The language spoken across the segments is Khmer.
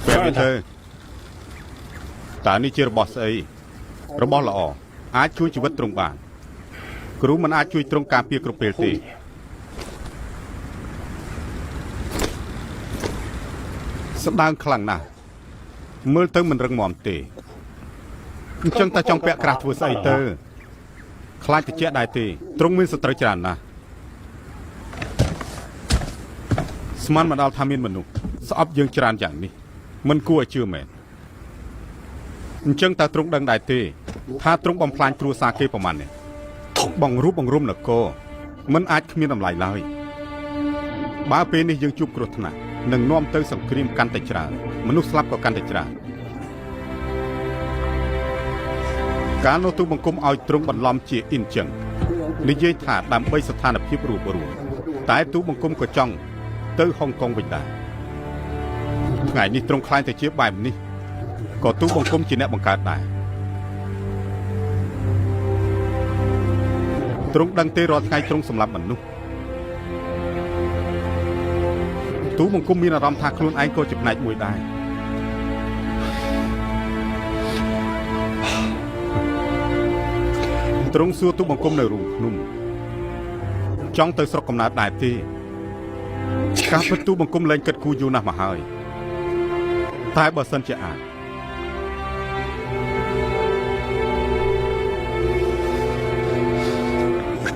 វាធ្វើតើនេះជារបស់ស្អីរបស់ល្អអាចជួយជីវិតទ្រង់បានគ្រូមិនអាចជួយទ្រង់ការពារគ្រប់ពេលទេស្ដើងខ្លាំងណាស់មើលទៅមិនរឹងមាំទេអញ្ចឹងតើចង់ពាក់ក្រាស់ធ្វើស្អីទៅខ្លាចតិចដែរទេទ្រង់មានសត្រូវច្រើនណាស់ស្មានមកដល់ថាមានមនុស្សស្អប់យើងច្រើនយ៉ាងនេះមិនគួរឲ្យជឿមែនអញ្ចឹងតើទ្រង់ដឹងដែរទេថាទ្រង់បំផ្លាញគ្រួសារគេប្រមាណនេះបងរូបបង្រុំនគរមិនអាចគ្មានតម្លៃឡើយបើពេលនេះយើងជួបគ្រោះថ្នាក់នឹងនាំទៅសង្គ្រាមកាន់តែច្រើនមនុស្សស្លាប់ក៏កាន់តែច្រើនការនោះទូបង្គំឲ្យទ្រង់បន្លំជាអ៊ីនចឹងនិយាយថាដើម្បីស្ថានភាពរួបរวมតែទូបង្គំក៏ចង់ទៅហុងកុងវិញដែរថ្ងៃនេះទ្រង់ខ្លាចតែជាបែបនេះក៏ទូបង្គំជាអ្នកបង្កើតដែរទ្រង់ដឹងទេរាល់ថ្ងៃទ្រង់សម្លាប់មនុស្សទូបង្គំមានអារម្មណ៍ថាខ្លួនឯងក៏ជាផ្នែកមួយដែរទ្រង់សួរទូបង្គំនៅរូងភ្នំចង់ទៅស្រុកកំណើតដែរទេការពិតទូបង្គំលែងគិតគូរយូរណាស់មកហើយតែបើសិនជាអាច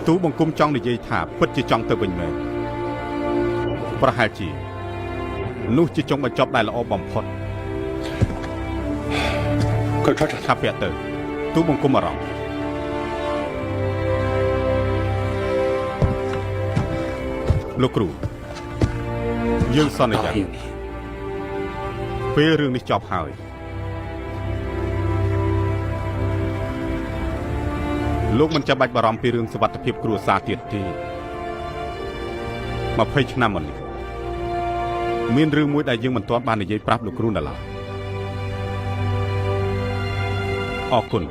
ទូបង្គំចង់និយាយថាពិតជាចង់ទៅវិញមែនប្រហែលជានោះជាចុងបញ្ចប់ដែលល្អបំផុតឆាប់ពាក់ទៅទូបង្គំអារម្មណ៍លោកគ្រូយើងសន្យាពេលរឿងនេះចប់ហើយលោកមិនចាំបាច់បារម្ភពីរឿងសុវត្ថិភាពគ្រួសារទៀតទេ20ឆ្នាំមកនេះមានរឿងមួយដែលយើងមិនទាន់បាននិយាយប្រាប់លោកគ្រូនៅឡើយអរគុណ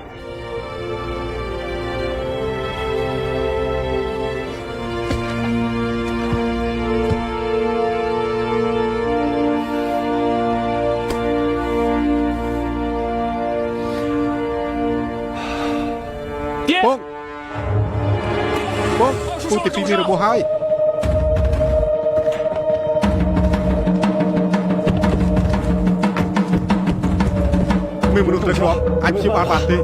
បងពូទីពីមានរបួសហើយមានមនុស្សត្រូវជាប់អាចព្យាបាលបានទេ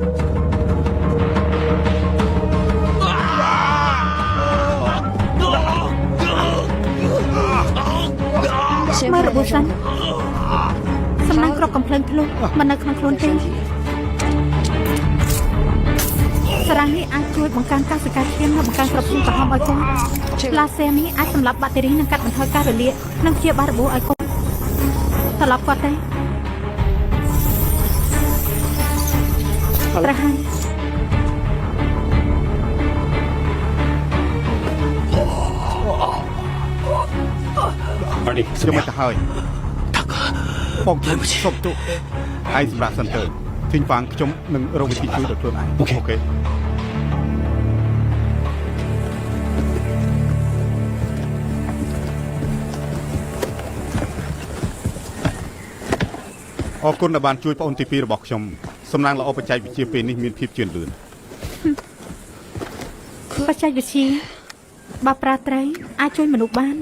មើលរបួសសិនសំណាញ់គ្រាប់កំភ្លើងធ្លុះមិននៅក្នុងខ្លួនទេសារ៉ាំងនេះអាចជួយបង្កើនកសិកម្មឈាមនិងបង្កើនក្របឈាមក្រហមឲ្យកូនឡាស៊ែនេះអាចសម្លាប់បាក់តេរីនិងកាត់បន្ថយការរលាកនិងព្យាបាលរបួសឲ្យកូនត្រឡប់គាត់ទេប្រហែលខ្ញុំមកទៅហើយបងសុំទូឯងសម្រាប់សិនទៅធីងហ្វាងខ្ញុំនឹងរកវិធីជួយដល់ខ្លួនឯងអូខេអរគុណដែលបានជួយបងអូនទី2របស់ខ្ញុំសំណាងល្អបច្ចេកវិទ្យាពេលនេះមានភាពជឿនលឿនបច្ចេកវិទ្យាបើប្រើត្រីអាចជួយមនុស្សបាន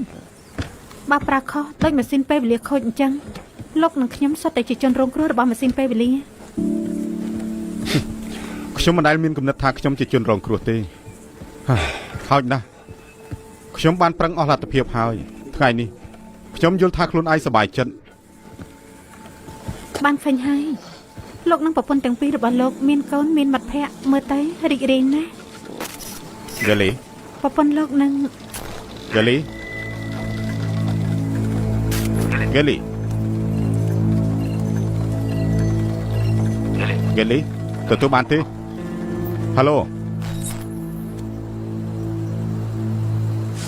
បើប្រើខុសដូចម៉ាស៊ីនពេលវេលាខូចអញ្ចឹងលោកនិងខ្ញុំសុទ្ធតែជាជនរងគ្រោះរបស់ម៉ាស៊ីនពេលវេលាខ្ញុំមិនដែលមានគំនិតថាខ្ញុំជាជនរងគ្រោះទេខោចណាស់ខ្ញុំបានប្រឹងអស់លទ្ធភាពហើយថ្ងៃនេះខ្ញុំយល់ថាខ្លួនឯងសប្បាយចិត្តបានឃើញហើយលោកនិងប្រពន្ធទាំងពីររបស់លោកមានកូនមានមិត្តភ័ក្តិមើលទៅរីករាយណាស់យេលីប្រពន្ធលោកនឹងយេលីយេលីយេលីទទួលបានទេហៅឡូ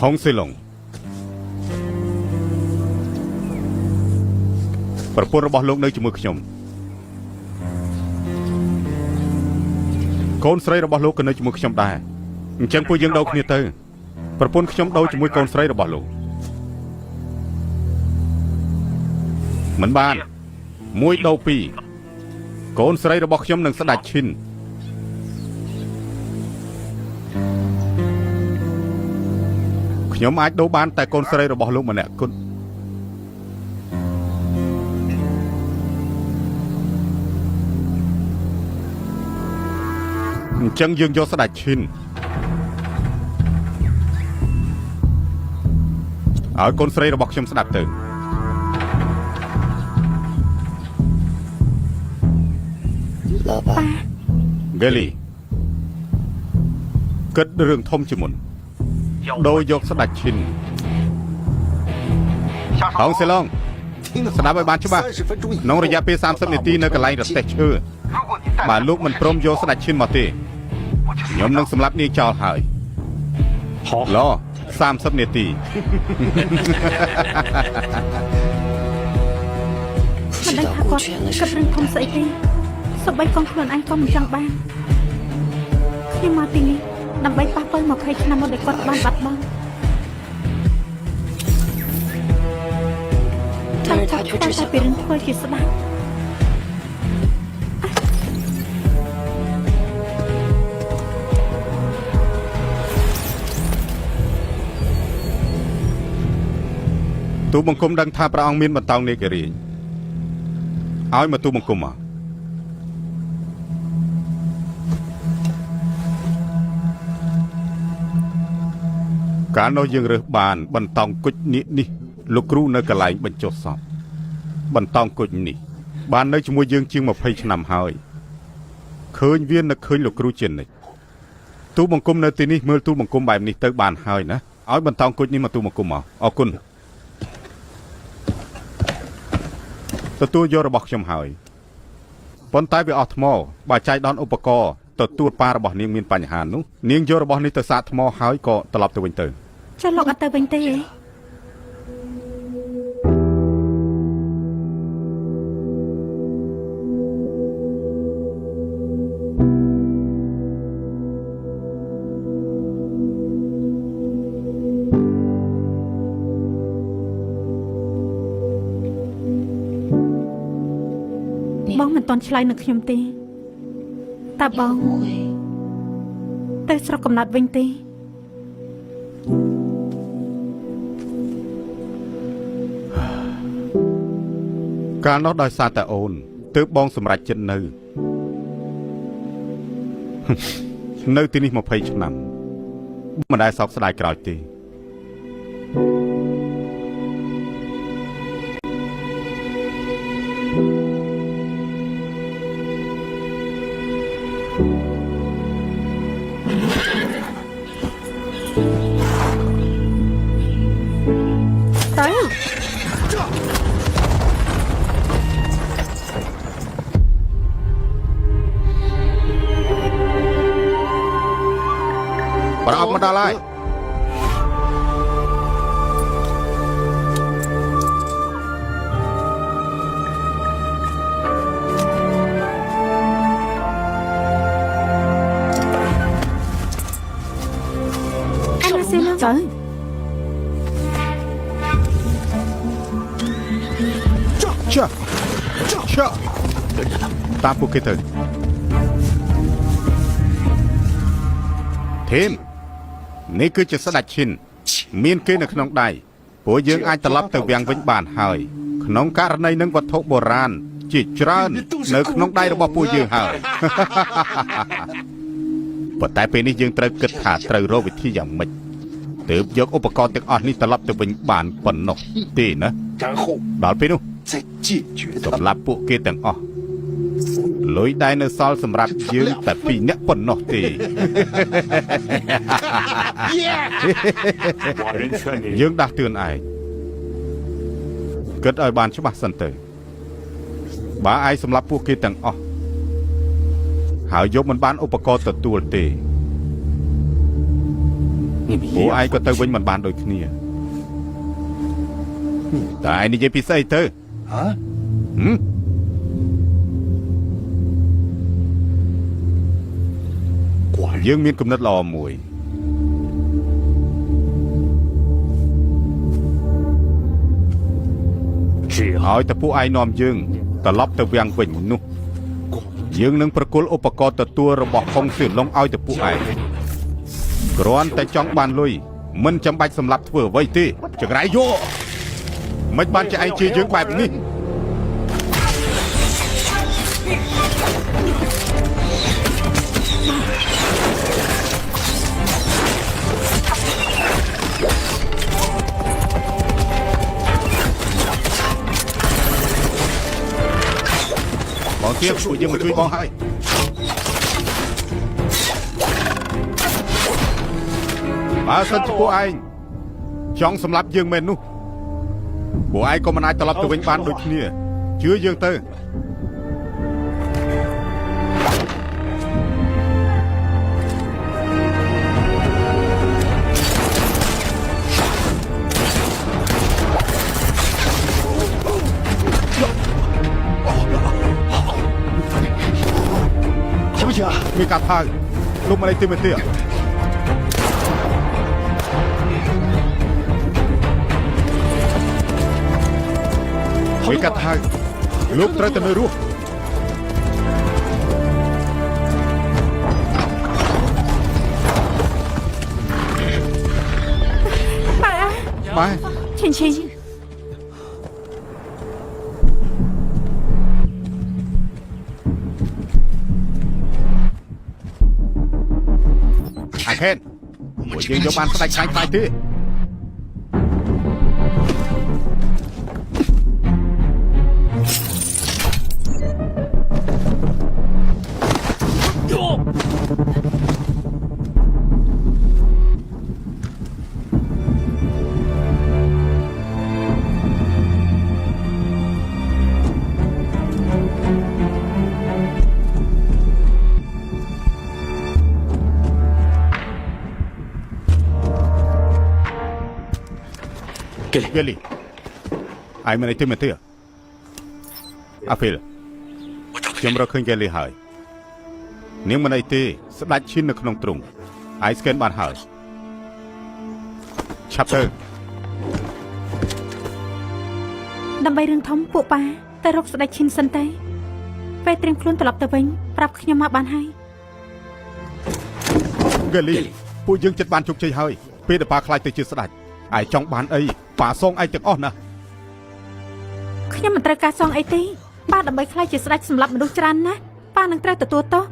ហុងស៊ីឡុងប្រពន្ធរបស់លោកនៅជាមួយខ្ញុំកូនស្រីរបស់លោកក៏នៅជាមួយខ្ញុំដែរអញ្ចឹងពួកយើងដូរគ្នាទៅប្រពន្ធខ្ញុំដូរជាមួយកូនស្រីរបស់លោកមិនបាន មួយដូវពីរកូនស្រីរបស់ខ្ញុំនឹងស្ដេចឈិនខ្ញុំអាចដូរបានតែកូនស្រីរបស់លោកម្នាក់គត់អញ្ចឹងយើងយកស្ដេចឈិនឲ្យកូនស្រីរបស់ខ្ញុំស្ដាប់ទៅប៉ា ហ្គេលីគិតរឿងធំជាមុនដូរយកស្ដេចឈិនហងសេឡងស្ដាប់ឲ្យបានច្បាស់ក្នុងរយៈពេល30នាទីនៅកន្លែងរទេះឈើបើលោកមិនព្រមយកស្ដេចឈិនមកទេខ្ញុំនឹងសម្លាប់នាងចោលហើយឡ30នាទីមិនដឹងថាគាត់គិតរឿងធំស្អីទេសូម្បីកូនខ្លួនឯងក៏មិនចង់បានខ្ញុំមកទីនេះដើម្បីប៉ះពាល់20ឆ្នាំមកដែលគាត់បានបាត់បង់តែគាត់តែពីរឿងធ្វើជាស្ដាប់ទូបង្គំដឹងថាព្រះអង្គមានបន្តោងនេករាជឲ្យមកទូបង្គំមកកាលនោះយើងរើសបានបន្តោងគុជនេះលោកគ្រូនៅកន្លែងបញ្ចុះសពបន្តោងគុជនេះបាននៅជាមួយយើងជាង20ឆ្នាំហើយឃើញវានឹកឃើញលោកគ្រូជានិច្ចទូបង្គំនៅទីនេះមើលទូបង្គំបែបនេះទៅបានហើយណាឲ្យបន្តោងគុជនេះមកទូបង្គំមកអរគុណទទួលយករបស់ខ្ញុំហើយប៉ុន្តែវាអស់ថ្មបើចៃដន្យឧបករណ៍ទទួលប៉ារបស់នាងមានបញ្ហានោះនាងយករបស់នេះទៅសាកថ្មហើយក៏ត្រឡប់ទៅវិញទៅចុះលោកអត់ទៅវិញទេបងមិនទាន់ឆ្លើយនឹងខ្ញុំទេតើបងទៅស្រុកកំណើតវិញទេកាលនោះដោយសារតែអូនទើបបងសម្រេចចិត្តនៅទីនេះ20ឆ្នាំមិនដែលសោកស្ដាយក្រោយទេប្រអប់មកដល់ហើយអាណាសេណាទៅចុះតាមពួកគេទៅធីមនេះគឺជាស្ដេចឈិនមានគេនៅក្នុងដៃព្រោះយើងអាចត្រឡប់ទៅវាំងវិញបានហើយក្នុងករណីនឹងវត្ថុបុរាណជាច្រើននៅក្នុងដៃរបស់ពួកយើងហើយប៉ុន្តែពេលនេះយើងត្រូវគិតថាត្រូវរកវិធីយ៉ាងម៉េចទើបយកឧបករណ៍ទាំងអស់នេះត្រឡប់ទៅវិញបានប៉ុណ្ណោះទេណាដល់ពេលនោះសម្រាប់ពួកគេទាំងអស់លុយដែលនៅសល់សម្រាប់យើងតែ2នាក់ប៉ុណ្ណោះទេយើងដាស់តឿនឯងគិតឲ្យបានច្បាស់សិនទៅបើឯងសម្រាប់ពួកគេទាំងអស់ហើយយកមិនបានឧបករណ៍ទទួលទេពួកឯងក៏ទៅវិញមិនបានដូចគ្នាតែឯងនិយាយពីស្អីទៅយើងមានគំនិតល្អមួយឲ្យតែពួកឯងនាំយើង ត្រឡប់ទៅវាំងវិញនោះយើងនឹងប្រគល់ឧបករណ៍ទទួលរបស់ខុងសៀឡុងឲ្យទៅពួកឯងគ្រាន់តែចង់បានលុយមិនចាំបាច់សម្រាប់ធ្វើអ្វីទេចង្រៃយកមិនបានជាឯងជាយើងបែបនេះបងទៀតពួកយើងមកជួយបងហើយបើសិនជាពួកឯងចង់សម្លាប់យើងមែននោះពួកឯងក៏មិនអាចត្រឡប់ទៅវិញបានដូចគ្នាជឿយើងទៅមានកាត់ហើយលុបមកលេខទីមួយទៀតមានកាត់ហើយលោកត្រូវតែនៅរស់ម៉ែ ម៉ែ ឈិនឈិន អាខេនពួកយើងយកបានស្ដេចខ្លាញ់ខ្លាយទេហ្គេលីអាយមិនអីទេមកទេអាហ្វេលខ្ញុំរកឃើញហ្គេលីហើយនាងមិនអីទេស្ដាច់ឈិននៅក្នុងទ្រុងអាយស្កេនបានហើយឆាប់ទៅដើម្បីរឿងធំពួកប៉ាទៅរកស្ដេចឈិនសិនទេពេលត្រៀមខ្លួនត្រឡប់ទៅវិញប្រាប់ខ្ញុំមកបានហើយហ្គេលីពួកយើងចិត្តបានជោគជ័យហើយពេលដែលប៉ាខ្លាចទៅជាស្ដេចអាយចង់បានអីប៉ាសងឯងទាំងអស់ណាខ្ញុំមិនត្រូវការសងអីទេប៉ាដើម្បីខ្លាចជាស្ដេចសម្លាប់មនុស្សច្រើនណាស់ប៉ានឹងត្រូវទទួលទោស